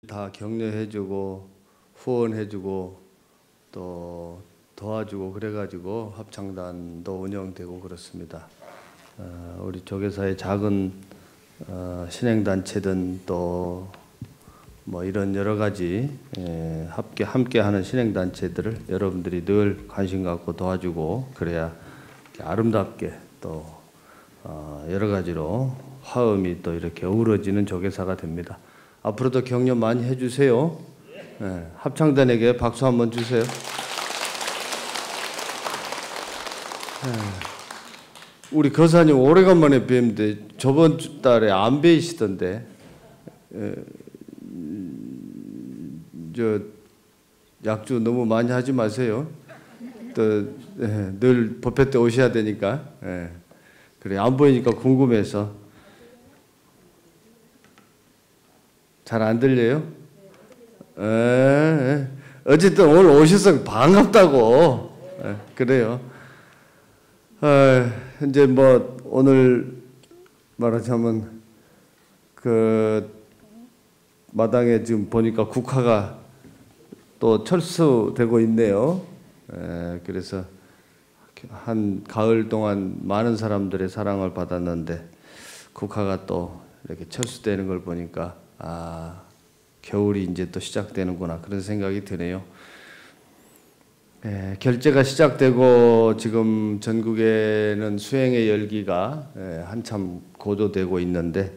다 격려해주고 후원해주고 또 도와주고 그래가지고 합창단도 운영되고 그렇습니다. 우리 조계사의 작은 신행단체든 또 뭐 이런 여러 가지 함께하는 신행단체들을 여러분들이 늘 관심 갖고 도와주고 그래야 아름답게 또 여러 가지로 화음이 또 이렇게 어우러지는 조계사가 됩니다. 앞으로도 격려 많이 해주세요. 네, 합창단에게 박수 한번 주세요. 네. 우리 거사님 오래간만에 뵙는데 저번 달에 안 뵈시던데 저 약주 너무 많이 하지 마세요. 또 늘 법회 때 오셔야 되니까. 그래 안 보이니까 궁금해서. 잘 안 들려요? 어쨌든 오늘 오셔서 반갑다고. 그래요. 이제 뭐 오늘 말하자면 그 마당에 지금 보니까 국화가 또 철수되고 있네요. 그래서 한 가을 동안 많은 사람들의 사랑을 받았는데 국화가 또 이렇게 철수되는 걸 보니까 겨울이 이제 또 시작되는구나 그런 생각이 드네요. 결제가 시작되고 지금 전국에는 수행의 열기가 한참 고조되고 있는데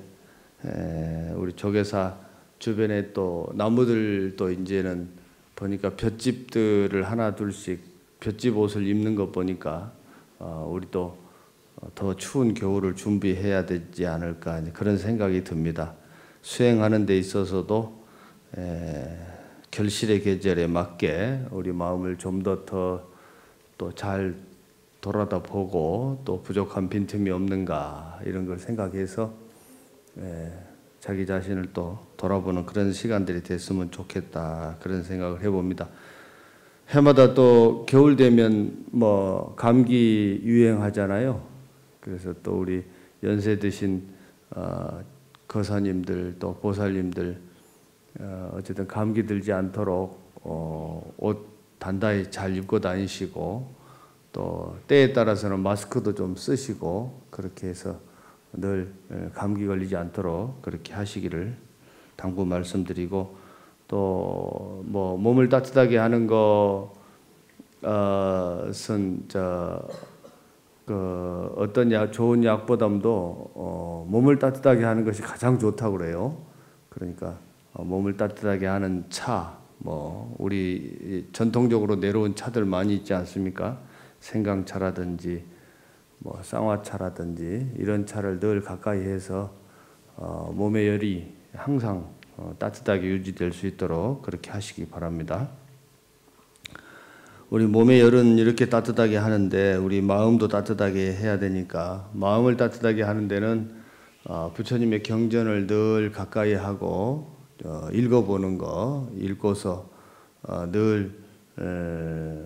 우리 조계사 주변에 또 나무들도 이제는 보니까 볏짚들을 하나 둘씩 볏짚 옷을 입는 것 보니까 우리도 더 추운 겨울을 준비해야 되지 않을까 그런 생각이 듭니다. 수행하는 데 있어서도 결실의 계절에 맞게 우리 마음을 좀 더 또 잘 돌아다 보고 또 부족한 빈틈이 없는가 이런 걸 생각해서 자기 자신을 또 돌아보는 그런 시간들이 됐으면 좋겠다 그런 생각을 해봅니다. 해마다 또 겨울 되면 뭐 감기 유행하잖아요. 그래서 또 우리 연세 드신 거사님들 또 보살님들 어쨌든 감기 들지 않도록 옷 단단히 잘 입고 다니시고 또 때에 따라서는 마스크도 좀 쓰시고 그렇게 해서 늘 감기 걸리지 않도록 그렇게 하시기를 당부 말씀드리고 또 뭐 몸을 따뜻하게 하는 것은 어떤 좋은 약보다도 몸을 따뜻하게 하는 것이 가장 좋다고 그래요. 그러니까 몸을 따뜻하게 하는 차, 뭐 우리 전통적으로 내려온 차들 많이 있지 않습니까? 생강차라든지 뭐 쌍화차라든지 이런 차를 늘 가까이 해서 몸의 열이 항상 따뜻하게 유지될 수 있도록 그렇게 하시기 바랍니다. 우리 몸의 열은 이렇게 따뜻하게 하는데 우리 마음도 따뜻하게 해야 되니까 마음을 따뜻하게 하는 데는 부처님의 경전을 늘 가까이 하고 읽어보는 거, 읽고서 늘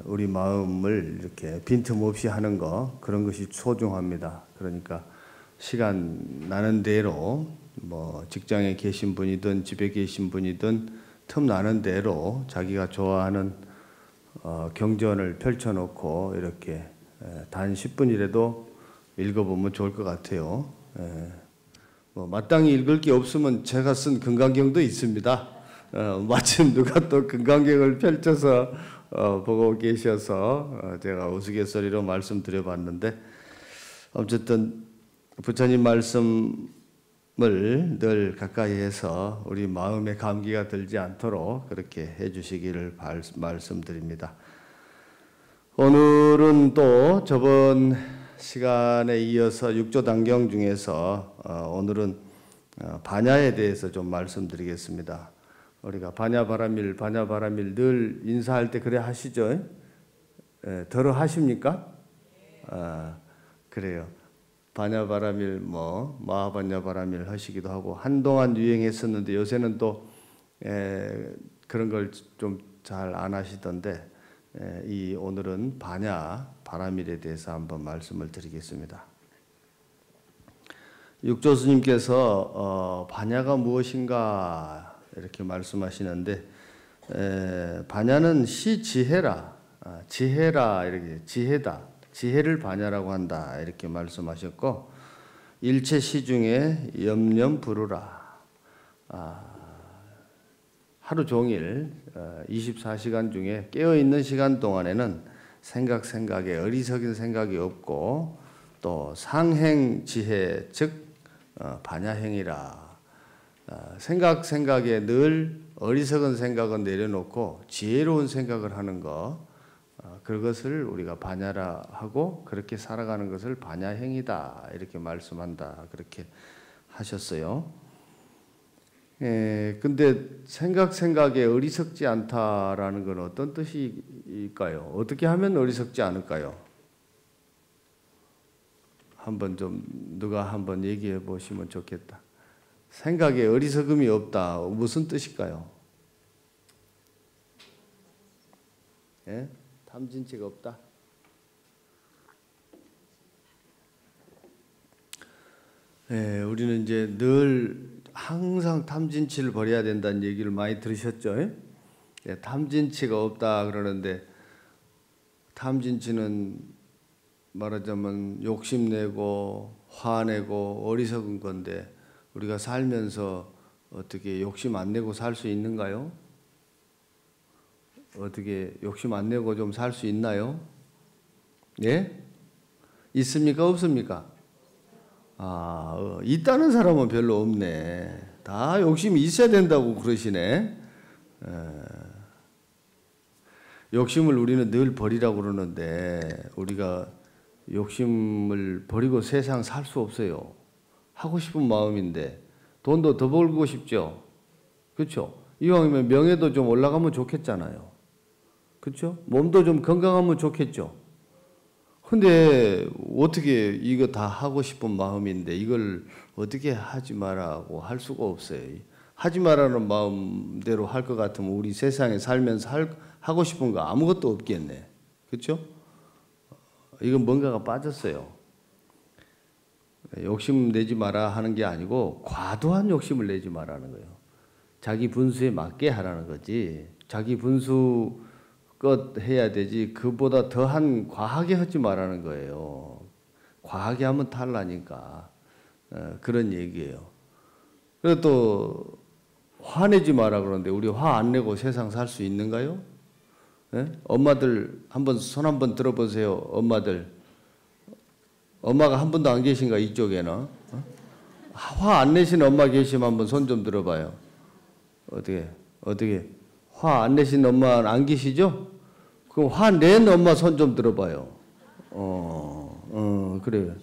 우리 마음을 이렇게 빈틈없이 하는 거 그런 것이 소중합니다. 그러니까 시간 나는 대로 뭐 직장에 계신 분이든 집에 계신 분이든 틈 나는 대로 자기가 좋아하는 경전을 펼쳐놓고 이렇게 단 10분이라도 읽어보면 좋을 것 같아요. 뭐 마땅히 읽을 게 없으면 제가 쓴 금강경도 있습니다. 마침 누가 또 금강경을 펼쳐서 보고 계셔서 제가 우스갯소리로 말씀드려봤는데 어쨌든 부처님 말씀을 늘 가까이 해서 우리 마음에 감기가 들지 않도록 그렇게 해주시기를 말씀드립니다. 오늘은 또 저번 시간에 이어서 육조단경 중에서 오늘은 반야에 대해서 좀 말씀드리겠습니다. 우리가 반야바라밀 늘 인사할 때 그래 하시죠? 덜어 하십니까? 그래요. 반야바라밀 마하반야바라밀 하시기도 하고 한동안 유행했었는데 요새는 또 그런 걸 좀 잘 안 하시던데 오늘은 반야바라밀에 대해서 한번 말씀을 드리겠습니다. 육조 스님께서 반야가 무엇인가 이렇게 말씀하시는데 반야는 시지혜라, 지혜라 이렇게 지혜다, 지혜를 반야라고 한다 이렇게 말씀하셨고 일체 시중에 염염 부르라. 하루 종일 24시간 중에 깨어있는 시간 동안에는 생각에 어리석인 생각이 없고 또 상행지혜 즉 반야행이라. 생각에 늘 어리석은 생각은 내려놓고 지혜로운 생각을 하는 것, 그것을 우리가 반야라 하고 그렇게 살아가는 것을 반야행이다 이렇게 말씀한다 그렇게 하셨어요. 근데 생각에 어리석지 않다라는 건 어떤 뜻일까요? 어떻게 하면 어리석지 않을까요? 한번 좀 누가 한번 얘기해 보시면 좋겠다. 생각에 어리석음이 없다. 무슨 뜻일까요? 예? 탐진치가 없다. 예, 우리는 이제 늘 항상 탐진치를 버려야 된다는 얘기를 많이 들으셨죠? 예, 탐진치가 없다 그러는데 탐진치는 말하자면 욕심내고 화내고 어리석은 건데 우리가 살면서 어떻게 욕심 안 내고 살 수 있는가요? 어떻게 욕심 안 내고 좀 살 수 있나요? 예? 있습니까? 없습니까? 있다는 사람은 별로 없네. 다 욕심이 있어야 된다고 그러시네. 욕심을 우리는 늘 버리라고 그러는데 우리가 욕심을 버리고 세상 살 수 없어요. 하고 싶은 마음인데 돈도 더 벌고 싶죠. 그렇죠? 이왕이면 명예도 좀 올라가면 좋겠잖아요. 그렇죠? 몸도 좀 건강하면 좋겠죠. 근데 어떻게 이거 다 하고 싶은 마음인데 이걸 어떻게 하지 마라고 할 수가 없어요. 하지 마라는 마음대로 할 것 같으면 우리 세상에 살면서 하고 싶은 거 아무것도 없겠네. 그렇죠? 이건 뭔가가 빠졌어요. 욕심 내지 마라 하는 게 아니고 과도한 욕심을 내지 마라는 거예요. 자기 분수에 맞게 하라는 거지. 자기 분수 것 해야 되지 그보다 더한 과하게 하지 말라는 거예요. 과하게 하면 탈나니까 그런 얘기예요. 그리고 또 화내지 마라 그러는데 우리 화 안 내고 세상 살 수 있는가요? 예? 엄마들 한번 손 한번 들어보세요. 엄마들. 엄마가 한 분도 안 계신가 이쪽에는? 화 안 내신 엄마 계시면 한번 손 좀 들어봐요. 어떻게 화 안 내신 엄마 안 계시죠? 그럼 화 낸 엄마 손 좀 들어봐요. 그래요.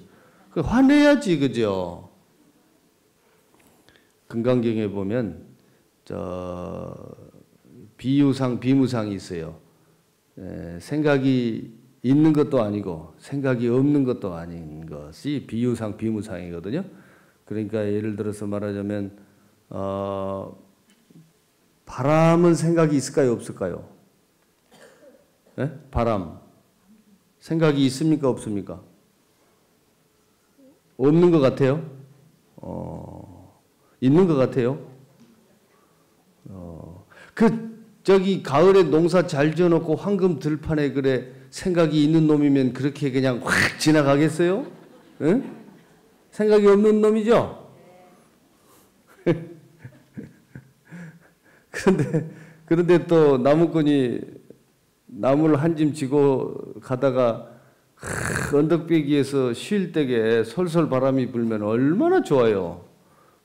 그 화내야지, 그죠? 금강경에 보면 비유상, 비무상이 있어요. 생각이 있는 것도 아니고 생각이 없는 것도 아닌 것이 비유상, 비무상이거든요. 그러니까 예를 들어서 말하자면 바람은 생각이 있을까요, 없을까요? 네? 바람. 생각이 있습니까, 없습니까? 없는 것 같아요? 있는 것 같아요? 저기 가을에 농사 잘 지어놓고 황금 들판에 그래 생각이 있는 놈이면 그렇게 그냥 확 지나가겠어요? 응? 생각이 없는 놈이죠? 그런데 또 나무꾼이 나무를 한 짐 지고 가다가 언덕배기에서 쉴 때에 솔솔 바람이 불면 얼마나 좋아요.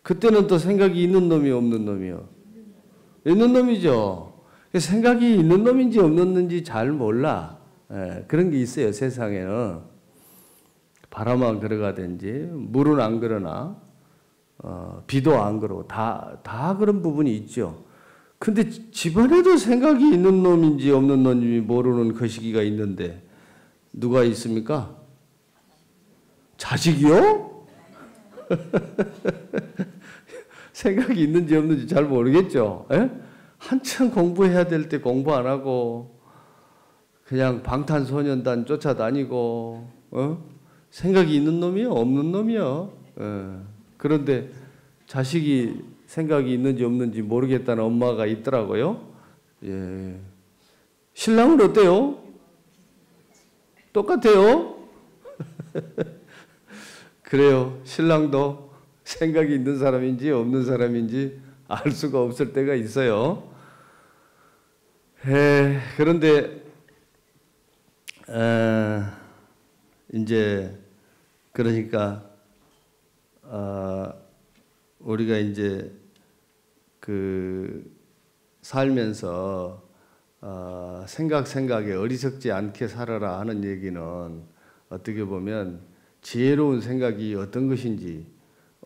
그때는 또 생각이 있는 놈이 없는 놈이요. 있는 놈이죠. 생각이 있는 놈인지 없는 놈인지 잘 몰라. 그런 게 있어요. 세상에는. 바람은 그러가든지 물은 안 그러나 비도 안 그러고 다 그런 부분이 있죠. 근데 집안에도 생각이 있는 놈인지 없는 놈인지 모르는 거시기가 있는데 누가 있습니까? 자식이요? 생각이 있는지 없는지 잘 모르겠죠. 에? 한참 공부해야 될 때 공부 안 하고 그냥 방탄소년단 쫓아다니고 생각이 있는 놈이요? 없는 놈이요? 그런데 자식이 생각이 있는지 없는지 모르겠다는 엄마가 있더라고요. 예. 신랑은 어때요? 똑같아요? 그래요. 신랑도 생각이 있는 사람인지 없는 사람인지 알 수가 없을 때가 있어요. 그런데 이제 그러니까 우리가 이제 그 살면서 생각에 어리석지 않게 살아라 하는 얘기는 어떻게 보면 지혜로운 생각이 어떤 것인지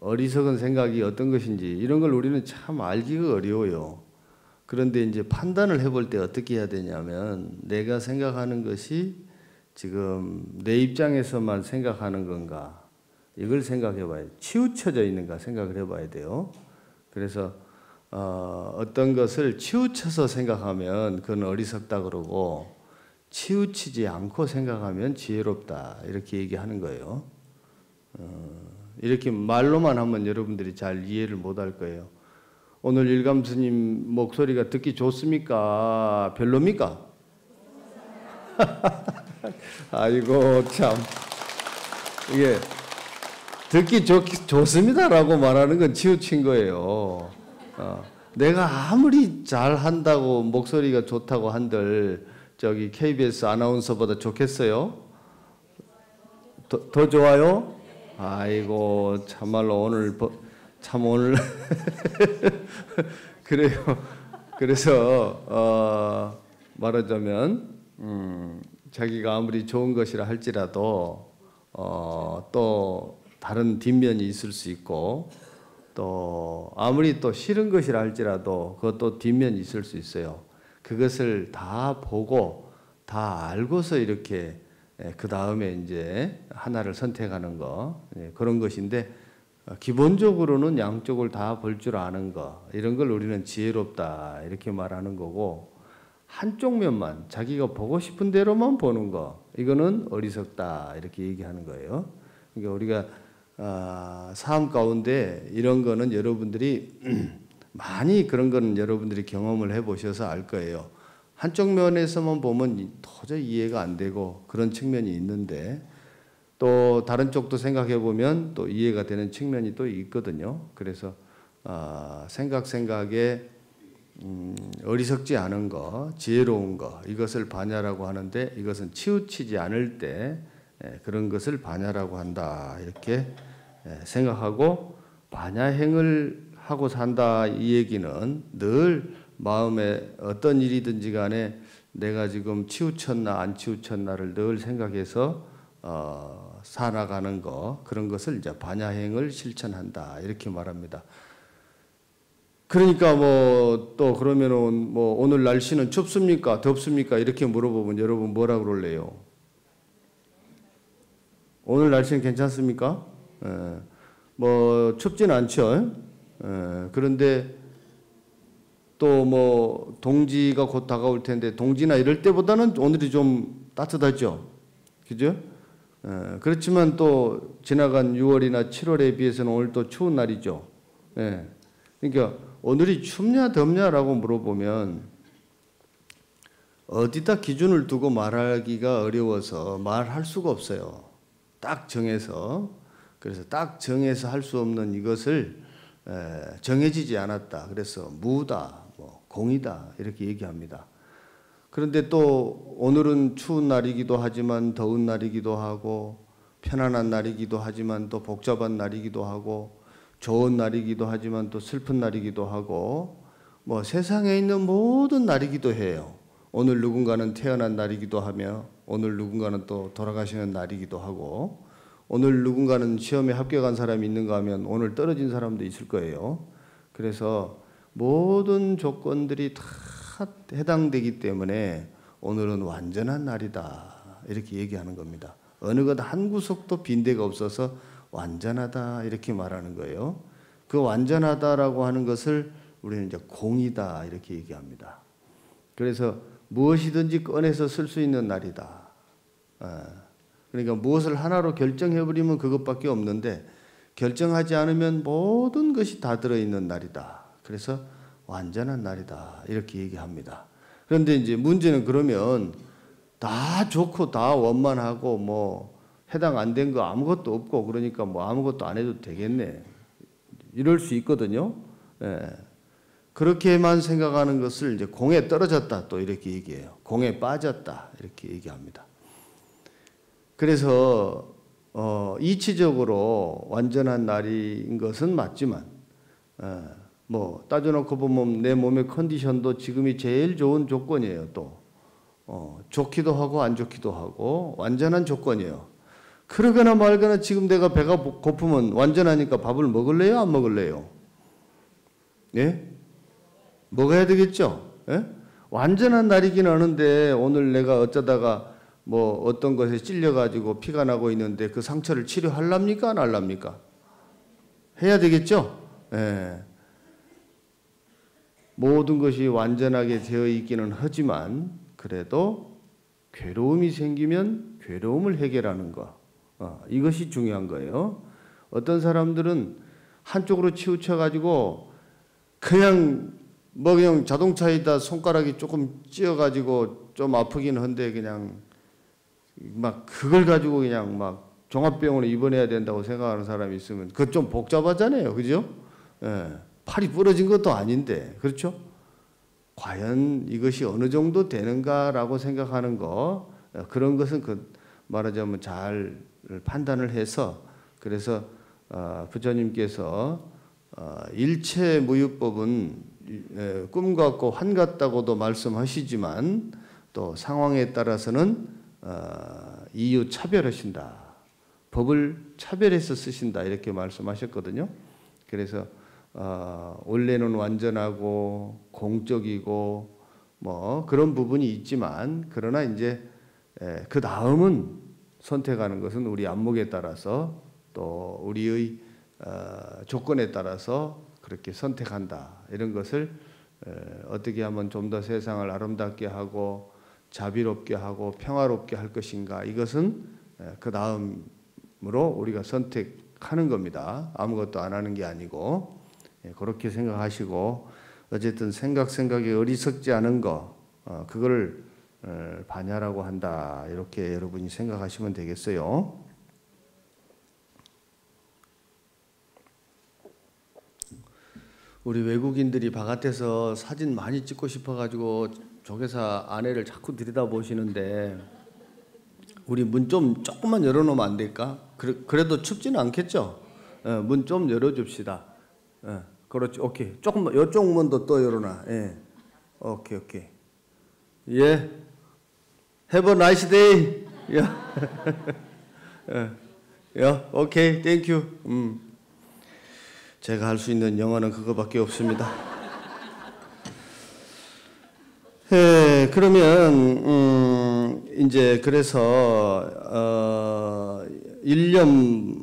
어리석은 생각이 어떤 것인지 이런 걸 우리는 참 알기가 어려워요. 그런데 이제 판단을 해볼 때 어떻게 해야 되냐면 내가 생각하는 것이 지금 내 입장에서만 생각하는 건가 이걸 생각해 봐야 돼요. 치우쳐져 있는가 생각을 해봐야 돼요. 그래서 어떤 것을 치우쳐서 생각하면 그건 어리석다 그러고 치우치지 않고 생각하면 지혜롭다 이렇게 얘기하는 거예요. 이렇게 말로만 하면 여러분들이 잘 이해를 못할 거예요. 오늘 일감 스님 목소리가 듣기 좋습니까? 별로입니까? 아이고 참 이게 듣기 좋습니다라고 말하는 건 치우친 거예요. 내가 아무리 잘한다고 목소리가 좋다고 한들 저기 KBS 아나운서보다 좋겠어요? 더 좋아요? 아이고 참말로 오늘 그래요. 그래서 말하자면 자기가 아무리 좋은 것이라 할지라도 또 다른 뒷면이 있을 수 있고 또 아무리 또 싫은 것이라 할지라도 그것도 뒷면이 있을 수 있어요. 그것을 다 보고 다 알고서 이렇게 그 다음에 이제 하나를 선택하는 거 그런 것인데 기본적으로는 양쪽을 다 볼 줄 아는 거 이런 걸 우리는 지혜롭다 이렇게 말하는 거고 한쪽 면만 자기가 보고 싶은 대로만 보는 거 이거는 어리석다 이렇게 얘기하는 거예요. 그러니까 우리가 삶 가운데 이런 거는 여러분들이 많이 그런 거는 여러분들이 경험을 해보셔서 알 거예요. 한쪽 면에서만 보면 도저히 이해가 안 되고 그런 측면이 있는데 또 다른 쪽도 생각해 보면 또 이해가 되는 측면이 또 있거든요. 그래서 생각에 어리석지 않은 거, 지혜로운 거 이것을 반야라고 하는데 이것은 치우치지 않을 때 그런 것을 반야라고 한다 이렇게 생각하고 반야행을 하고 산다 이 얘기는 늘 마음에 어떤 일이든지 간에 내가 지금 치우쳤나 안 치우쳤나를 늘 생각해서 살아가는 거 그런 것을 이제 반야행을 실천한다 이렇게 말합니다. 그러니까 뭐 또 그러면은 뭐 오늘 날씨는 춥습니까 덥습니까 이렇게 물어보면 여러분 뭐라 그럴래요? 오늘 날씨는 괜찮습니까? 뭐 춥진 않죠. 그런데 또 뭐 동지가 곧 다가올 텐데 동지나 이럴 때보다는 오늘이 좀 따뜻하죠. 그죠? 그렇지만 또 지나간 6월이나 7월에 비해서는 오늘 또 추운 날이죠. 그러니까 오늘이 춥냐 덥냐라고 물어보면 어디다 기준을 두고 말하기가 어려워서 말할 수가 없어요. 딱 정해서 그래서 딱 정해서 할 수 없는 이것을 정해지지 않았다. 그래서 무다, 뭐 공이다 이렇게 얘기합니다. 그런데 또 오늘은 추운 날이기도 하지만 더운 날이기도 하고 편안한 날이기도 하지만 또 복잡한 날이기도 하고 좋은 날이기도 하지만 또 슬픈 날이기도 하고 뭐 세상에 있는 모든 날이기도 해요. 오늘 누군가는 태어난 날이기도 하며 오늘 누군가는 또 돌아가시는 날이기도 하고 오늘 누군가는 시험에 합격한 사람이 있는가 하면 오늘 떨어진 사람도 있을 거예요. 그래서 모든 조건들이 다 해당되기 때문에 오늘은 완전한 날이다 이렇게 얘기하는 겁니다. 어느 것 한 구석도 빈대가 없어서 완전하다 이렇게 말하는 거예요. 그 완전하다라고 하는 것을 우리는 이제 공이다 이렇게 얘기합니다. 그래서 무엇이든지 꺼내서 쓸 수 있는 날이다. 그러니까 무엇을 하나로 결정해버리면 그것밖에 없는데 결정하지 않으면 모든 것이 다 들어있는 날이다. 그래서 완전한 날이다. 이렇게 얘기합니다. 그런데 이제 문제는 그러면 다 좋고 다 원만하고 뭐 해당 안 된 거 아무것도 없고 그러니까 뭐 아무것도 안 해도 되겠네. 이럴 수 있거든요. 예. 그렇게만 생각하는 것을 이제 공에 떨어졌다 또 이렇게 얘기해요. 공에 빠졌다 이렇게 얘기합니다. 그래서 이치적으로 완전한 날인 것은 맞지만 뭐 따져놓고 보면 내 몸의 컨디션도 지금이 제일 좋은 조건이에요. 또 좋기도 하고 안 좋기도 하고 완전한 조건이에요. 그러거나 말거나 지금 내가 배가 고프면 완전하니까 밥을 먹을래요? 안 먹을래요? 예? 먹어야 되겠죠? 예? 완전한 날이긴 하는데 오늘 내가 어쩌다가 뭐 어떤 것에 찔려가지고 피가 나고 있는데 그 상처를 치료하랍니까? 안 할랍니까? 해야 되겠죠? 예. 모든 것이 완전하게 되어 있기는 하지만 그래도 괴로움이 생기면 괴로움을 해결하는 것. 이것이 중요한 거예요. 어떤 사람들은 한쪽으로 치우쳐가지고 그냥 뭐 그냥 자동차에다 손가락이 조금 찧어가지고 좀 아프긴 한데 그냥 막 그걸 가지고 그냥 막 종합병원에 입원해야 된다고 생각하는 사람이 있으면 그거 좀 복잡하잖아요. 그죠? 예. 팔이 부러진 것도 아닌데 그렇죠? 과연 이것이 어느 정도 되는가라고 생각하는 거 그런 것은 그 말하자면 잘 판단을 해서 그래서 부처님께서 일체무유법은 꿈 같고 환 같다고도 말씀하시지만 또 상황에 따라서는 이유 차별하신다. 법을 차별해서 쓰신다. 이렇게 말씀하셨거든요. 그래서 원래는 완전하고 공적이고 뭐 그런 부분이 있지만 그러나 이제 그 다음은 선택하는 것은 우리 안목에 따라서 또 우리의 조건에 따라서 그렇게 선택한다. 이런 것을 어떻게 하면 좀 더 세상을 아름답게 하고 자비롭게 하고 평화롭게 할 것인가. 이것은 그 다음으로 우리가 선택하는 겁니다. 아무것도 안 하는 게 아니고 그렇게 생각하시고 어쨌든 생각이 어리석지 않은 거 그거를 반야라고 한다. 이렇게 여러분이 생각하시면 되겠어요. 우리 외국인들이 바깥에서 사진 많이 찍고 싶어가지고 조계사 아내를 자꾸 들여다보시는데 우리 문 좀 조금만 열어놓으면 안 될까? 그래도 춥지는 않겠죠? 문 좀 열어줍시다. 그렇지, 오케이. 조금만 이쪽 문도 또 열어놔. 예, 오케이. 예, have a nice day. 오케이, thank you. 제가 할 수 있는 영어는 그거밖에 없습니다. 예, 그러면 이제 그래서 일념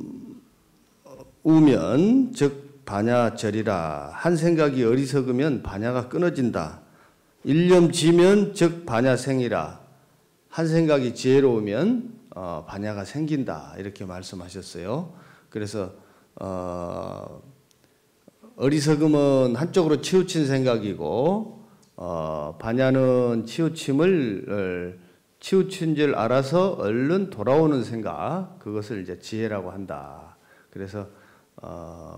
우면 즉 반야절이라. 한 생각이 어리석으면 반야가 끊어진다. 일념 지면 즉 반야생이라. 한 생각이 지혜로우면 반야가 생긴다. 이렇게 말씀하셨어요. 그래서 어리석음은 한쪽으로 치우친 생각이고 반야는 치우친 줄 알아서 얼른 돌아오는 생각, 그것을 이제 지혜라고 한다. 그래서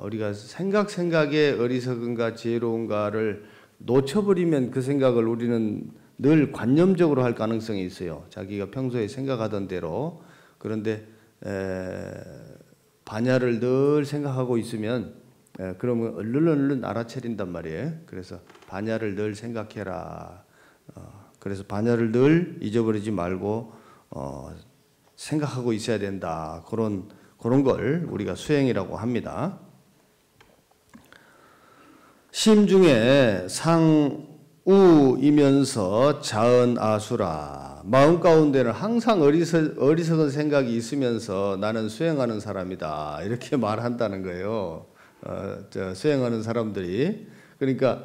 우리가 생각에 어리석은가 지혜로운가를 놓쳐버리면 그 생각을 우리는 늘 관념적으로 할 가능성이 있어요. 자기가 평소에 생각하던 대로. 그런데 반야를 늘 생각하고 있으면 그러면 얼른 알아차린단 말이에요. 그래서 반야를 늘 생각해라. 그래서 반야를 늘 잊어버리지 말고 생각하고 있어야 된다. 그런 걸 우리가 수행이라고 합니다. 심중에 상우이면서 자은아수라. 마음 가운데는 항상 어리석은 생각이 있으면서 나는 수행하는 사람이다. 이렇게 말한다는 거예요. 수행하는 사람들이. 그러니까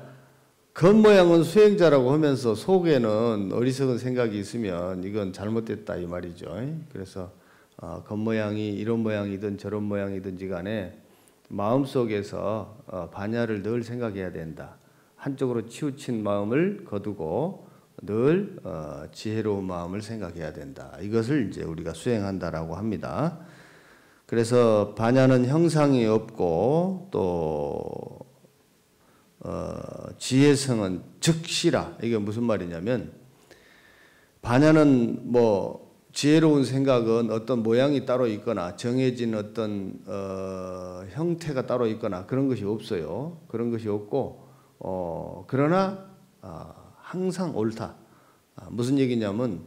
겉모양은 수행자라고 하면서 속에는 어리석은 생각이 있으면 이건 잘못됐다 이 말이죠. 그래서 겉모양이 이런 모양이든 저런 모양이든지 간에 마음속에서 반야를 늘 생각해야 된다. 한쪽으로 치우친 마음을 거두고 늘 지혜로운 마음을 생각해야 된다. 이것을 이제 우리가 수행한다라고 합니다. 그래서 반야는 형상이 없고 또 지혜성은 즉시라. 이게 무슨 말이냐면 반야는 뭐 지혜로운 생각은 어떤 모양이 따로 있거나 정해진 어떤 형태가 따로 있거나 그런 것이 없어요. 그런 것이 없고 그러나 항상 옳다. 무슨 얘기냐면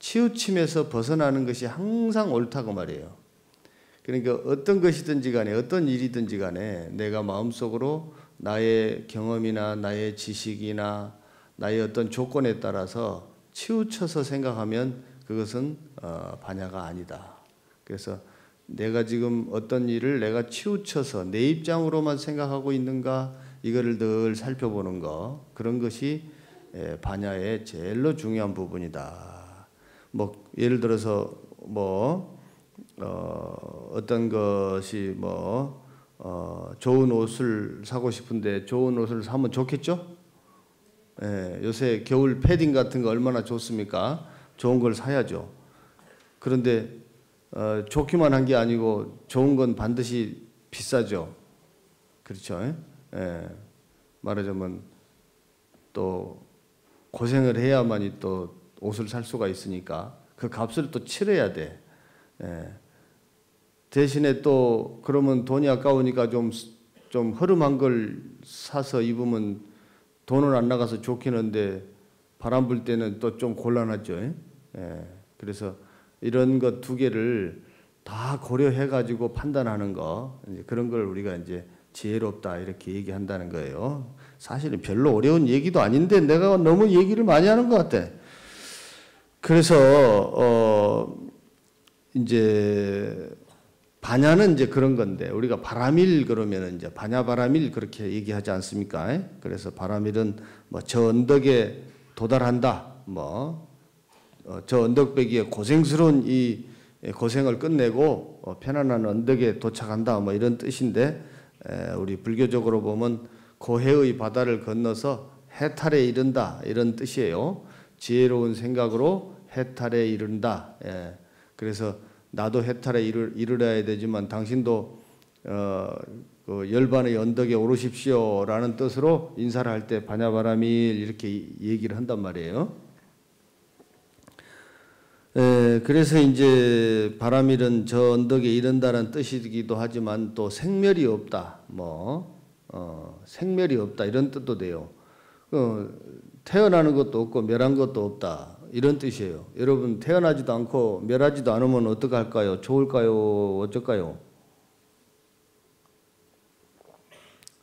치우침에서 벗어나는 것이 항상 옳다고 말이에요. 그러니까 어떤 것이든지 간에 어떤 일이든지 간에 내가 마음속으로 나의 경험이나 나의 지식이나 나의 어떤 조건에 따라서 치우쳐서 생각하면 그것은 반야가 아니다. 그래서 내가 지금 어떤 일을 내가 치우쳐서 내 입장으로만 생각하고 있는가 이거를 늘 살펴보는 거 그런 것이 반야의 제일로 중요한 부분이다. 뭐 예를 들어서 뭐 어떤 것이 뭐 좋은 옷을 사고 싶은데 좋은 옷을 사면 좋겠죠? 요새 겨울 패딩 같은 거 얼마나 좋습니까? 좋은 걸 사야죠. 그런데 좋기만 한 게 아니고 좋은 건 반드시 비싸죠. 그렇죠? 말하자면 또 고생을 해야만이 또 옷을 살 수가 있으니까 그 값을 또 치러야 돼. 대신에 또 그러면 돈이 아까우니까 좀 허름한 걸 사서 입으면 돈은 안 나가서 좋긴 한데 바람 불 때는 또 좀 곤란하죠. 그래서 이런 것 두 개를 다 고려해 가지고 판단하는 거 그런 걸 우리가 이제 지혜롭다 이렇게 얘기한다는 거예요. 사실은 별로 어려운 얘기도 아닌데 내가 너무 얘기를 많이 하는 것 같아. 그래서 이제 반야는 이제 그런 건데 우리가 바라밀 그러면은 이제 반야바라밀 그렇게 얘기하지 않습니까? 그래서 바라밀은 뭐 저 언덕에 도달한다. 뭐 저 언덕배기에 고생스러운 이 고생을 끝내고 편안한 언덕에 도착한다. 뭐 이런 뜻인데 우리 불교적으로 보면 고해의 바다를 건너서 해탈에 이른다 이런 뜻이에요. 지혜로운 생각으로 해탈에 이른다. 그래서 나도 해탈에 이르러야 되지만 당신도 그 열반의 언덕에 오르십시오라는 뜻으로 인사를 할 때 반야바라밀 이렇게 얘기를 한단 말이에요. 그래서 이제 바라밀은 저 언덕에 이른다는 뜻이기도 하지만 또 생멸이 없다, 생멸이 없다 이런 뜻도 돼요. 태어나는 것도 없고 멸한 것도 없다 이런 뜻이에요. 여러분 태어나지도 않고 멸하지도 않으면 어떡할까요? 좋을까요? 어쩔까요?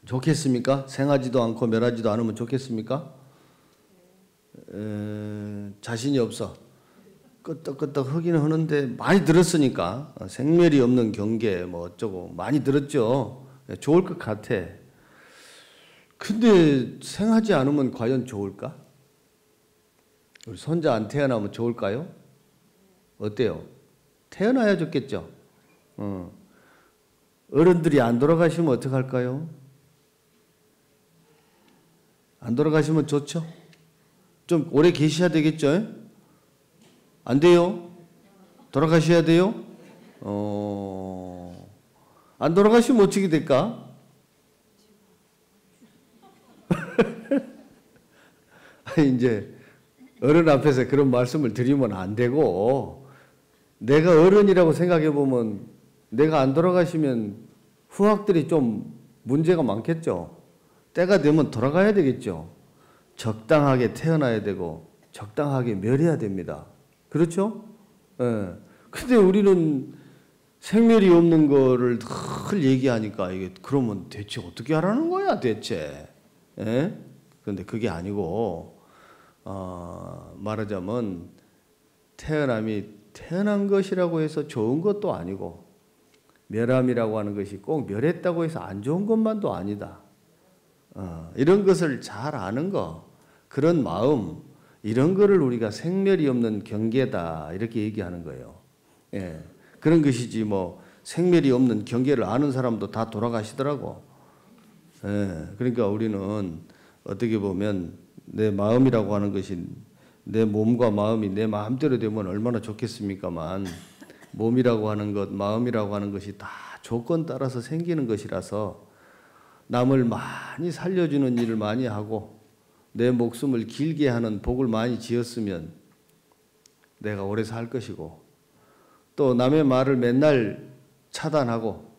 좋겠습니까? 생하지도 않고 멸하지도 않으면 좋겠습니까? 자신이 없어. 끄떡끄떡 하기는 하는데 많이 들었으니까 생멸이 없는 경계 뭐 어쩌고 많이 들었죠. 좋을 것 같아. 근데 생하지 않으면 과연 좋을까? 우리 손자 안 태어나면 좋을까요? 어때요? 태어나야 좋겠죠. 어른들이 안 돌아가시면 어떡할까요? 안 돌아가시면 좋죠? 좀 오래 계셔야 되겠죠? 안 돼요? 돌아가셔야 돼요? 안 돌아가시면 어떻게 될까? 이제 어른 앞에서 그런 말씀을 드리면 안 되고 내가 어른이라고 생각해 보면 내가 안 돌아가시면 후학들이 좀 문제가 많겠죠. 때가 되면 돌아가야 되겠죠. 적당하게 태어나야 되고 적당하게 멸해야 됩니다. 그렇죠? 근데 우리는 생멸이 없는 거를 늘 얘기하니까 이게 그러면 대체 어떻게 하라는 거야 대체? 그런데 그게 아니고 말하자면 태어남이 태어난 것이라고 해서 좋은 것도 아니고 멸함이라고 하는 것이 꼭 멸했다고 해서 안 좋은 것만도 아니다. 이런 것을 잘 아는 거, 그런 마음, 이런 거를 우리가 생멸이 없는 경계다 이렇게 얘기하는 거예요. 그런 것이지 뭐 생멸이 없는 경계를 아는 사람도 다 돌아가시더라고. 예, 그러니까 우리는 어떻게 보면 내 마음이라고 하는 것이 내 몸과 마음이 내 마음대로 되면 얼마나 좋겠습니까만 몸이라고 하는 것, 마음이라고 하는 것이 다 조건 따라서 생기는 것이라서 남을 많이 살려주는 일을 많이 하고 내 목숨을 길게 하는 복을 많이 지었으면 내가 오래 살 것이고 또 남의 말을 맨날 차단하고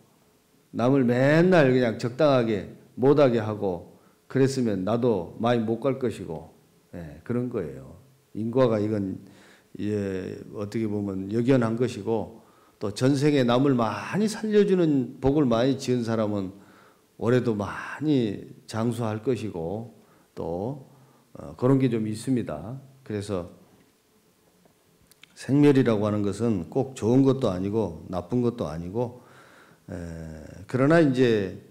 남을 맨날 그냥 적당하게 못하게 하고 그랬으면 나도 많이 못 갈 것이고 예, 그런 거예요. 인과가 이건 예, 어떻게 보면 역연한 것이고 또 전생에 남을 많이 살려주는 복을 많이 지은 사람은 올해도 많이 장수할 것이고 또 그런 게 좀 있습니다. 그래서 생멸이라고 하는 것은 꼭 좋은 것도 아니고 나쁜 것도 아니고 그러나 이제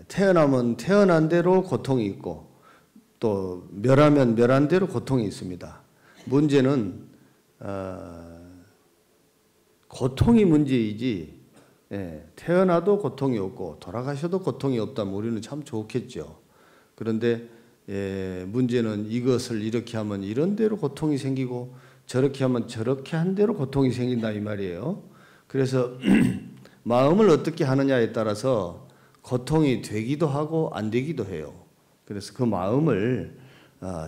태어나면 태어난 대로 고통이 있고 또 멸하면 멸한 대로 고통이 있습니다. 문제는 고통이 문제이지 태어나도 고통이 없고 돌아가셔도 고통이 없다면 우리는 참 좋겠죠. 그런데 문제는 이것을 이렇게 하면 이런 대로 고통이 생기고 저렇게 하면 저렇게 한 대로 고통이 생긴다 이 말이에요. 그래서 마음을 어떻게 하느냐에 따라서 고통이 되기도 하고 안 되기도 해요. 그래서 그 마음을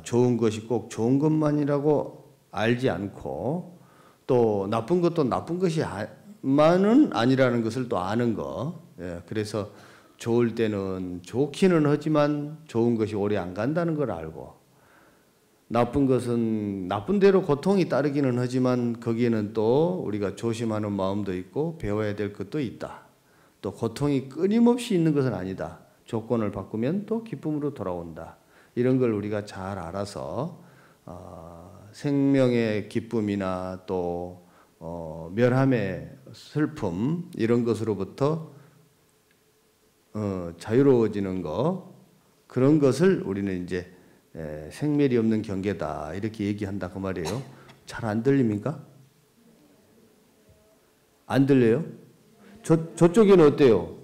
좋은 것이 꼭 좋은 것만이라고 알지 않고 또 나쁜 것도 나쁜 것이만은 아니라는 것을 또 아는 거. 그래서 좋을 때는 좋기는 하지만 좋은 것이 오래 안 간다는 걸 알고 나쁜 것은 나쁜 대로 고통이 따르기는 하지만 거기에는 또 우리가 조심하는 마음도 있고 배워야 될 것도 있다. 또 고통이 끊임없이 있는 것은 아니다. 조건을 바꾸면 또 기쁨으로 돌아온다. 이런 걸 우리가 잘 알아서 생명의 기쁨이나 또 멸함의 슬픔 이런 것으로부터 자유로워지는 거 그런 것을 우리는 이제 생멸이 없는 경계다 이렇게 얘기한다 그 말이에요. 잘 안 들립니까? 안 들려요? 저쪽에는 어때요?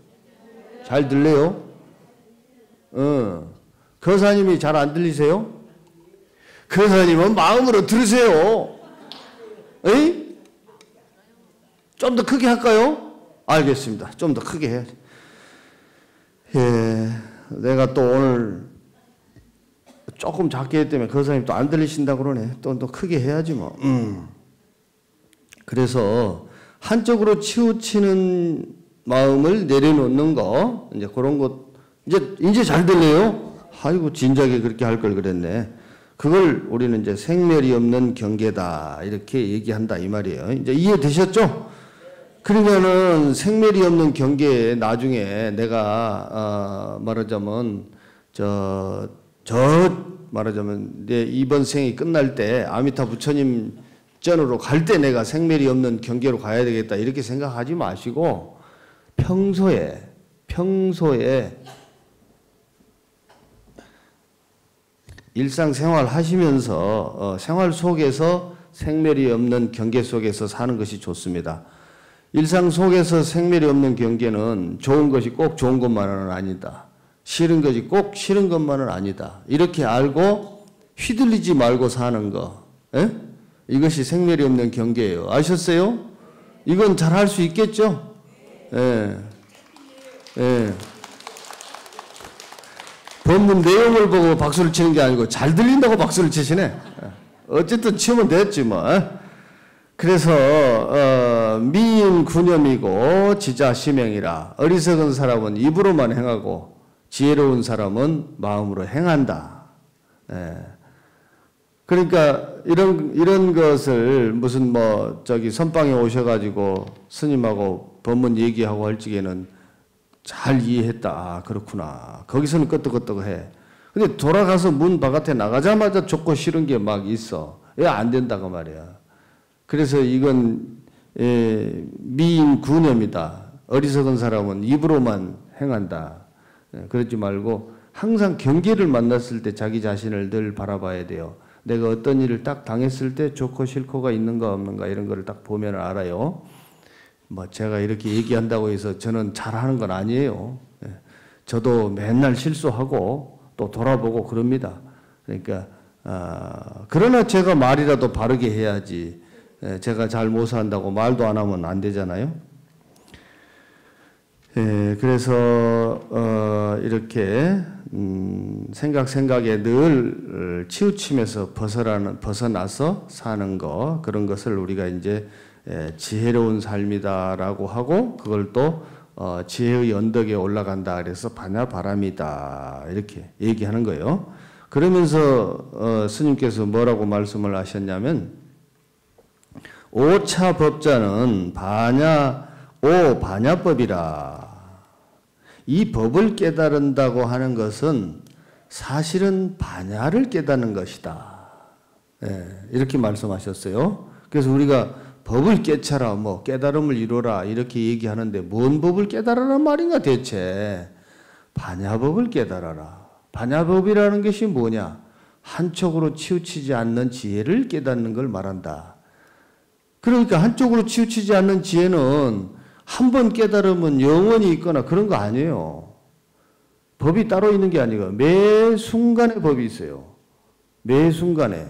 잘 들려요? 거사님이 잘 안 들리세요? 거사님은 마음으로 들으세요. 에이? 좀 더 크게 할까요? 알겠습니다. 좀 더 크게 해야지. 예, 내가 또 오늘 조금 작게 했기 때문에 거사님 또 안 들리신다고 그러네. 또 크게 해야지 뭐. 그래서 한쪽으로 치우치는 마음을 내려놓는 거, 이제 그런 것, 이제 잘 들려요? 아이고, 진작에 그렇게 할 걸 그랬네. 그걸 우리는 이제 생멸이 없는 경계다. 이렇게 얘기한다. 이 말이에요. 이제 이해되셨죠? 그러면은 생멸이 없는 경계에 나중에 내가, 말하자면, 말하자면, 내 이번 생이 끝날 때 아미타 부처님 전으로 갈 때 내가 생멸이 없는 경계로 가야 되겠다. 이렇게 생각하지 마시고, 평소에 일상생활 하시면서 생활 속에서 생멸이 없는 경계 속에서 사는 것이 좋습니다. 일상 속에서 생멸이 없는 경계는 좋은 것이 꼭 좋은 것만은 아니다. 싫은 것이 꼭 싫은 것만은 아니다. 이렇게 알고 휘둘리지 말고 사는 거. 에? 이것이 생멸이 없는 경계예요. 아셨어요? 이건 잘 할 수 있겠죠? 예. 예. 본문 내용을 보고 박수를 치는 게 아니고 잘 들린다고 박수를 치시네. 어쨌든 치면 됐지 뭐. 그래서 미인 군염이고 지자 심행이라. 어리석은 사람은 입으로만 행하고 지혜로운 사람은 마음으로 행한다. 그러니까 이런 것을 무슨 뭐 저기 선방에 오셔가지고 스님하고 법문 얘기하고 할 적에는 잘 이해했다. 아, 그렇구나. 거기서는 끄떡끄떡해. 근데 돌아가서 문 바깥에 나가자마자 좋고 싫은 게 막 있어. 왜 안 된다고 말이야. 그래서 이건 미인 군염이다. 어리석은 사람은 입으로만 행한다. 그러지 말고 항상 경계를 만났을 때 자기 자신을 늘 바라봐야 돼요. 내가 어떤 일을 딱 당했을 때 좋고 싫고가 있는가 없는가 이런 거를 딱 보면 알아요. 뭐 제가 이렇게 얘기한다고 해서 저는 잘하는 건 아니에요. 예. 저도 맨날 실수하고 또 돌아보고 그럽니다. 그러니까 그러나 제가 말이라도 바르게 해야지. 예, 제가 잘 못 산다고 말도 안 하면 안 되잖아요. 예, 그래서 이렇게 생각에 늘 치우침에서 벗어나서 사는 거, 그런 것을 우리가 이제 지혜로운 삶이다라고 하고, 그걸 또 지혜의 언덕에 올라간다 그래서 반야바람이다 이렇게 얘기하는 거예요. 그러면서 스님께서 뭐라고 말씀을 하셨냐면, 오차 법자는 반야법이라. 이 법을 깨달은다고 하는 것은 사실은 반야를 깨닫는 것이다. 예, 이렇게 말씀하셨어요. 그래서 우리가 법을 깨쳐라, 뭐 깨달음을 이루라 이렇게 얘기하는데 뭔 법을 깨달으란 말인가 대체? 반야법을 깨달아라. 반야법이라는 것이 뭐냐? 한쪽으로 치우치지 않는 지혜를 깨닫는 걸 말한다. 그러니까 한쪽으로 치우치지 않는 지혜는 한 번 깨달으면 영원히 있거나 그런 거 아니에요. 법이 따로 있는 게 아니고 매 순간에 법이 있어요. 매 순간에.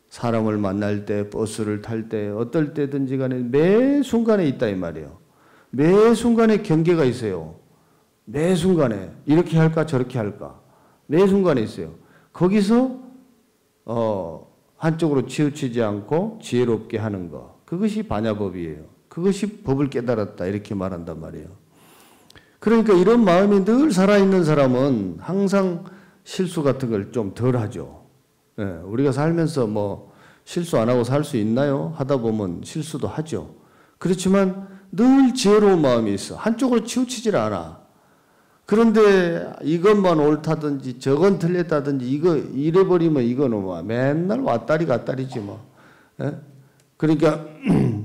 사람을 만날 때, 버스를 탈 때, 어떨 때든지 간에 매 순간에 있다 이 말이에요. 매 순간에 경계가 있어요. 매 순간에 이렇게 할까 저렇게 할까. 매 순간에 있어요. 거기서 한쪽으로 치우치지 않고 지혜롭게 하는 거. 그것이 반야법이에요. 그것이 법을 깨달았다 이렇게 말한단 말이에요. 그러니까 이런 마음이 늘 살아있는 사람은 항상 실수 같은 걸 좀 덜 하죠. 예, 우리가 살면서 뭐 실수 안 하고 살 수 있나요? 하다 보면 실수도 하죠. 그렇지만 늘 지혜로운 마음이 있어. 한쪽으로 치우치질 않아. 그런데 이것만 옳다든지 저건 틀렸다든지 이거 이래버리면 이거는 뭐 맨날 왔다리 갔다리지 뭐. 예? 그러니까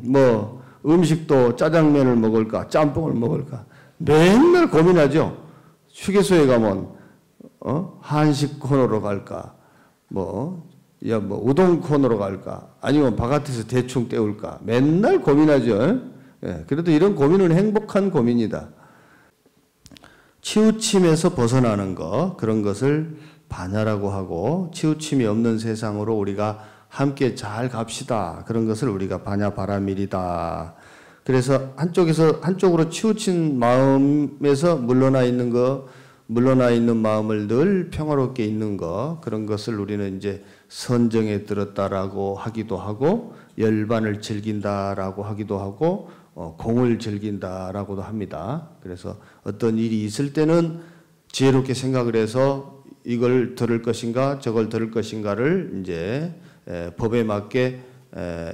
뭐 음식도 짜장면을 먹을까 짬뽕을 먹을까 맨날 고민하죠. 휴게소에 가면 한식 코너로 갈까 뭐 우동 코너로 갈까 아니면 바깥에서 대충 때울까 맨날 고민하죠. 예? 그래도 이런 고민은 행복한 고민이다. 치우침에서 벗어나는 것, 그런 것을 반야라고 하고, 치우침이 없는 세상으로 우리가 함께 잘 갑시다. 그런 것을 우리가 반야바라밀이다. 그래서 한쪽으로 치우친 마음에서 물러나 있는 마음을 늘 평화롭게 있는 것, 그런 것을 우리는 이제 선정에 들었다라고 하기도 하고, 열반을 즐긴다라고 하기도 하고, 공을 즐긴다라고도 합니다. 그래서 어떤 일이 있을 때는 지혜롭게 생각을 해서 이걸 들을 것인가 저걸 들을 것인가를 이제 법에 맞게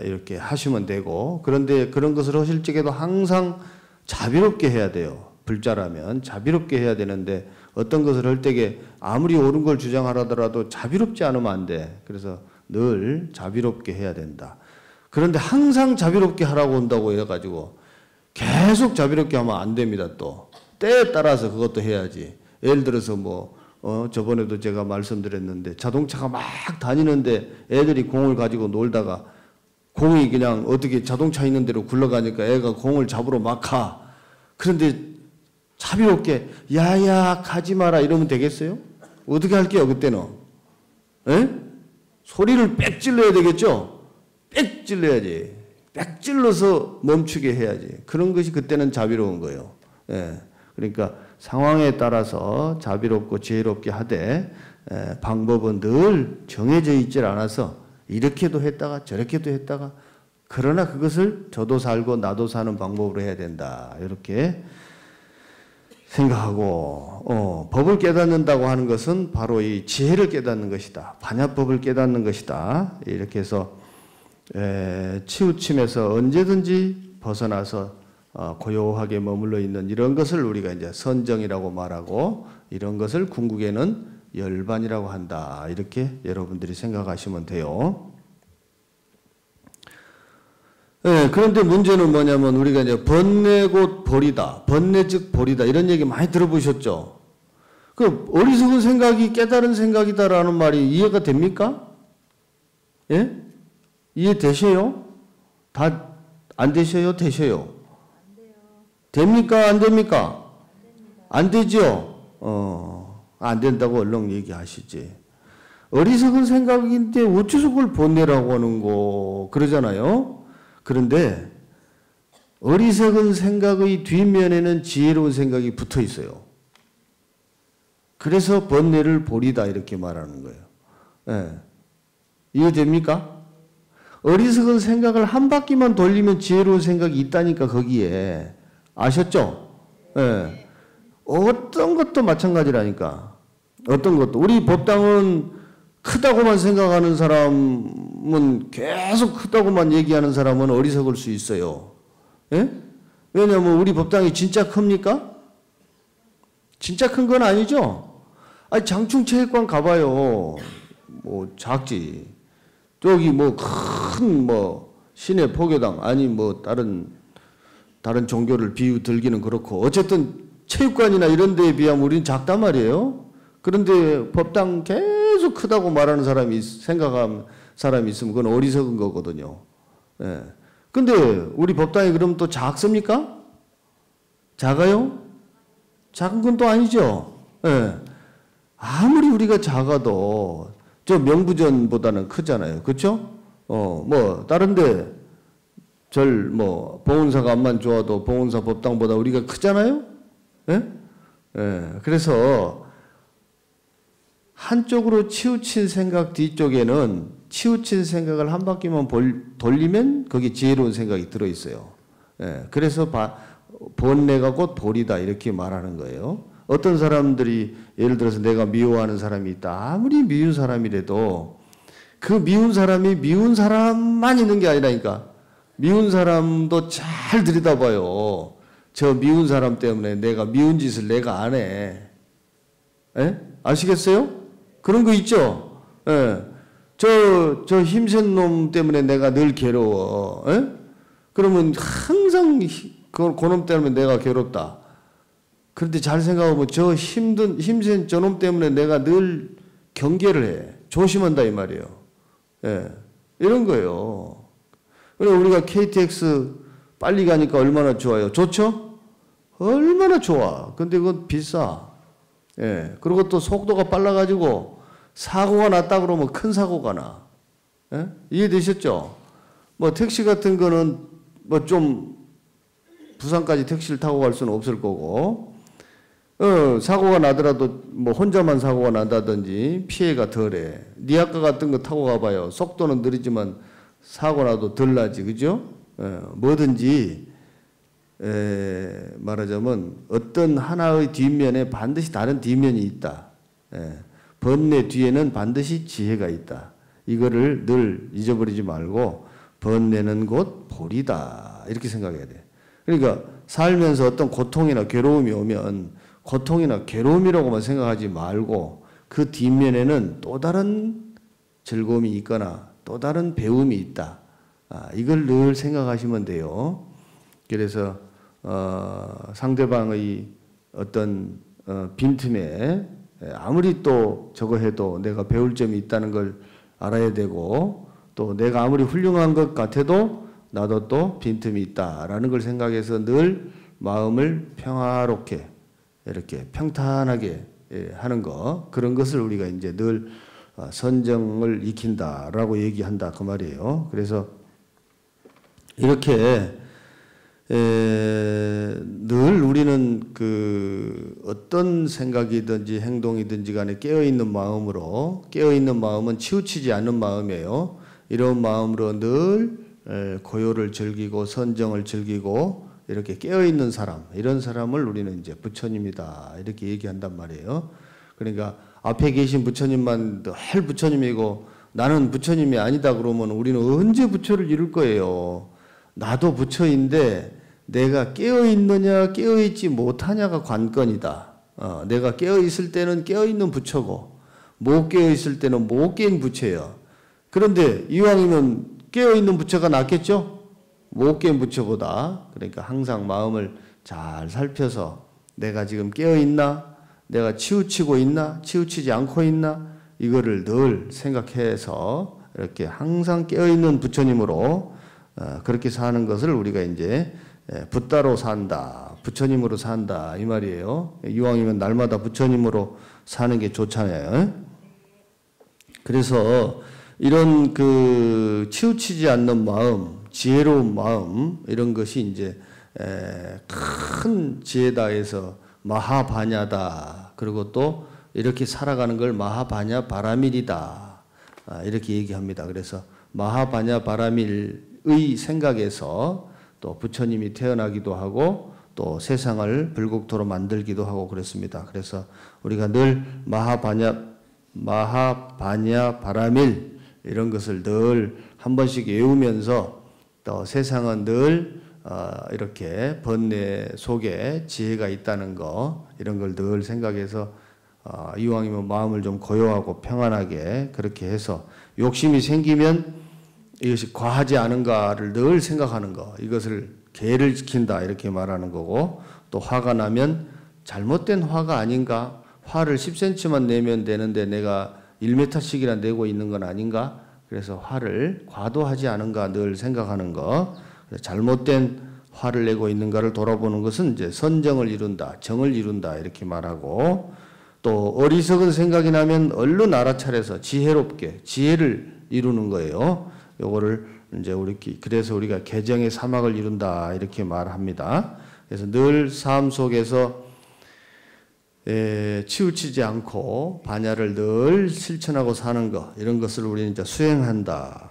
이렇게 하시면 되고, 그런데 그런 것을 하실 적에도 항상 자비롭게 해야 돼요. 불자라면 자비롭게 해야 되는데 어떤 것을 할 때에 아무리 옳은 걸 주장하더라도 자비롭지 않으면 안 돼. 그래서 늘 자비롭게 해야 된다. 그런데 항상 자비롭게 하라고 한다고 해가지고 계속 자비롭게 하면 안 됩니다. 또 때에 따라서 그것도 해야지. 예를 들어서 뭐 저번에도 제가 말씀드렸는데 자동차가 막 다니는데 애들이 공을 가지고 놀다가 공이 그냥 어떻게 자동차 있는 대로 굴러가니까 애가 공을 잡으러 막 가. 그런데 자비롭게 야야 가지 마라 이러면 되겠어요? 어떻게 할게요 그때는? 에? 소리를 빽 질러야 되겠죠? 빽 질러야지. 빽 질러서 멈추게 해야지. 그런 것이 그때는 자비로운 거예요. 예. 그러니까 상황에 따라서 자비롭고 지혜롭게 하되 방법은 늘 정해져 있질 않아서 이렇게도 했다가 저렇게도 했다가 그러나 그것을 저도 살고 나도 사는 방법으로 해야 된다. 이렇게 생각하고 법을 깨닫는다고 하는 것은 바로 이 지혜를 깨닫는 것이다. 반야법을 깨닫는 것이다. 이렇게 해서 치우침에서 언제든지 벗어나서 고요하게 머물러 있는 이런 것을 우리가 이제 선정이라고 말하고 이런 것을 궁극에는 열반이라고 한다. 이렇게 여러분들이 생각하시면 돼요. 그런데 문제는 뭐냐면 우리가 이제 번뇌 곧 벌이다. 번뇌 즉 벌이다. 이런 얘기 많이 들어보셨죠? 그 어리석은 생각이 깨달은 생각이다라는 말이 이해가 됩니까? 예? 이해되세요? 다 안 되셔요? 되셔요? 됩니까? 안 됩니까? 안 되죠? 안 된다고 얼른 얘기하시지. 어리석은 생각인데 어째서 그걸 번뇌라고 하는 거 그러잖아요. 그런데 어리석은 생각의 뒷면에는 지혜로운 생각이 붙어 있어요. 그래서 번뇌를 보리다 이렇게 말하는 거예요. 예. 이해됩니까? 어리석은 생각을 한 바퀴만 돌리면 지혜로운 생각이 있다니까 거기에. 아셨죠? 예. 어떤 것도 마찬가지라니까. 어떤 것도. 우리 법당은 크다고만 생각하는 사람은 계속 크다고만 얘기하는 사람은 어리석을 수 있어요. 예? 왜냐하면 우리 법당이 진짜 큽니까? 진짜 큰 건 아니죠? 아니, 장충체육관 가봐요. 뭐, 작지. 저기 뭐, 큰 뭐, 시내 포교당, 아니 뭐, 다른 종교를 비유 들기는 그렇고, 어쨌든 체육관이나 이런 데에 비하면 우리는 작단 말이에요. 그런데 법당 계속 크다고 말하는 생각하는 사람이 있으면 그건 어리석은 거거든요. 예. 근데 우리 법당이 그럼 또 작습니까? 작아요? 작은 건 또 아니죠. 예. 아무리 우리가 작아도 저 명부전보다는 크잖아요. 그렇죠? 뭐 다른데 뭐 봉은사가 암만 좋아도 봉은사 법당보다 우리가 크잖아요. 예? 예. 그래서 한쪽으로 치우친 생각 뒤쪽에는 치우친 생각을 한 바퀴만 돌리면 거기 지혜로운 생각이 들어있어요. 예, 그래서 번뇌가 곧 보리다 이렇게 말하는 거예요. 어떤 사람들이 예를 들어서 내가 미워하는 사람이 있다. 아무리 미운 사람이라도 그 미운 사람이 미운 사람만 있는 게 아니라니까. 미운 사람도 잘 들여다봐요. 저 미운 사람 때문에 내가 미운 짓을 내가 안 해. 예? 아시겠어요? 그런 거 있죠? 예. 저 힘센 놈 때문에 내가 늘 괴로워. 예? 그러면 항상 그놈 때문에 내가 괴롭다. 그런데 잘 생각해보면 저 힘센 저놈 때문에 내가 늘 경계를 해. 조심한다 이 말이에요. 예. 이런 거예요. 그래서 우리가 KTX 빨리 가니까 얼마나 좋아요. 좋죠? 얼마나 좋아. 근데 그건 비싸. 예. 그리고 또 속도가 빨라가지고 사고가 났다 그러면 큰 사고가 나. 예? 이해되셨죠? 뭐 택시 같은 거는 뭐 좀 부산까지 택시를 타고 갈 수는 없을 거고, 사고가 나더라도 뭐 혼자만 사고가 난다든지 피해가 덜해. 니아까 같은 거 타고 가봐요. 속도는 느리지만 사고 나도 덜 나지, 그죠? 뭐든지 말하자면 어떤 하나의 뒷면에 반드시 다른 뒷면이 있다. 번뇌 뒤에는 반드시 지혜가 있다. 이거를 늘 잊어버리지 말고 번뇌는 곧 보리다 이렇게 생각해야 돼. 그러니까 살면서 어떤 고통이나 괴로움이 오면 고통이나 괴로움이라고만 생각하지 말고 그 뒷면에는 또 다른 즐거움이 있거나 또 다른 배움이 있다. 이걸 늘 생각하시면 돼요. 그래서 상대방의 어떤 빈틈에 아무리 또 저거 해도 내가 배울 점이 있다는 걸 알아야 되고 또 내가 아무리 훌륭한 것 같아도 나도 또 빈틈이 있다라는 걸 생각해서 늘 마음을 평화롭게 이렇게 평탄하게 하는 거 그런 것을 우리가 이제 늘 선정을 익힌다라고 얘기한다 그 말이에요. 그래서 이렇게 늘 우리는 그 어떤 생각이든지 행동이든지 간에 깨어있는 마음으로 깨어있는 마음은 치우치지 않는 마음이에요. 이런 마음으로 늘 고요를 즐기고 선정을 즐기고 이렇게 깨어있는 사람 이런 사람을 우리는 이제 부처님이다 이렇게 얘기한단 말이에요. 그러니까 앞에 계신 부처님만 늘 부처님이고 나는 부처님이 아니다 그러면 우리는 언제 부처를 이룰 거예요. 나도 부처인데 내가 깨어있느냐 깨어있지 못하냐가 관건이다. 내가 깨어있을 때는 깨어있는 부처고 못 깨어있을 때는 못 깨인 부처예요. 그런데 이왕이면 깨어있는 부처가 낫겠죠? 못 깨인 부처보다. 그러니까 항상 마음을 잘 살펴서 내가 지금 깨어있나? 내가 치우치고 있나? 치우치지 않고 있나? 이거를 늘 생각해서 이렇게 항상 깨어있는 부처님으로 그렇게 사는 것을 우리가 이제 붓다로 산다, 부처님으로 산다 이 말이에요. 이왕이면 날마다 부처님으로 사는 게 좋잖아요. 그래서 이런 그 치우치지 않는 마음, 지혜로운 마음 이런 것이 이제 큰 지혜다 해서 마하바냐다. 그리고 또 이렇게 살아가는 걸 마하바냐 바라밀이다. 이렇게 얘기합니다. 그래서 마하바냐 바라밀의 생각에서 또 부처님이 태어나기도 하고 또 세상을 불국토로 만들기도 하고 그랬습니다. 그래서 우리가 늘 마하바냐 바라밀 이런 것을 늘 한 번씩 외우면서 또 세상은 늘 이렇게 번뇌 속에 지혜가 있다는 거 이런 걸 늘 생각해서 이왕이면 마음을 좀 고요하고 평안하게 그렇게 해서 욕심이 생기면 이것이 과하지 않은가를 늘 생각하는 거 이것을 계를 지킨다 이렇게 말하는 거고 또 화가 나면 잘못된 화가 아닌가 화를 10cm만 내면 되는데 내가 1m씩이나 내고 있는 건 아닌가 그래서 화를 과도하지 않은가 늘 생각하는 거 잘못된 화를 내고 있는가를 돌아보는 것은 이제 선정을 이룬다 정을 이룬다 이렇게 말하고 또 어리석은 생각이 나면 얼른 알아차려서 지혜롭게 지혜를 이루는 거예요. 요거를 이제 그래서 우리가 개정의 사막을 이룬다 이렇게 말합니다. 그래서 늘 삶 속에서 치우치지 않고 반야를 늘 실천하고 사는 것 이런 것을 우리는 이제 수행한다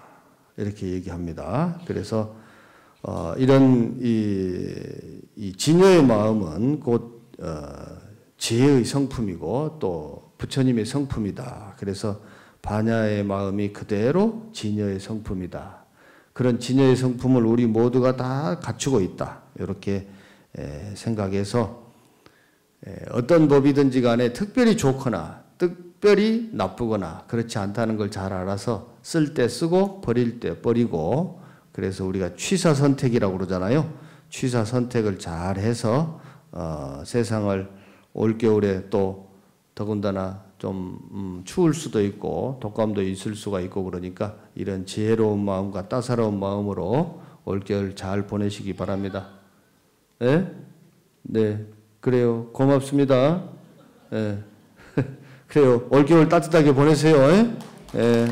이렇게 얘기합니다. 그래서 이런 이 진여의 마음은 곧 지혜의 성품이고 또 부처님의 성품이다. 그래서 반야의 마음이 그대로 진여의 성품이다. 그런 진여의 성품을 우리 모두가 다 갖추고 있다. 이렇게 생각해서 어떤 법이든지 간에 특별히 좋거나 특별히 나쁘거나 그렇지 않다는 걸 잘 알아서 쓸 때 쓰고 버릴 때 버리고 그래서 우리가 취사선택이라고 그러잖아요. 취사선택을 잘 해서 세상을 올겨울에 또 더군다나 좀 추울 수도 있고 독감도 있을 수가 있고 그러니까 이런 지혜로운 마음과 따사로운 마음으로 올겨울 잘 보내시기 바랍니다. 네? 네. 그래요. 고맙습니다. 네. 그래요. 올겨울 따뜻하게 보내세요. 네.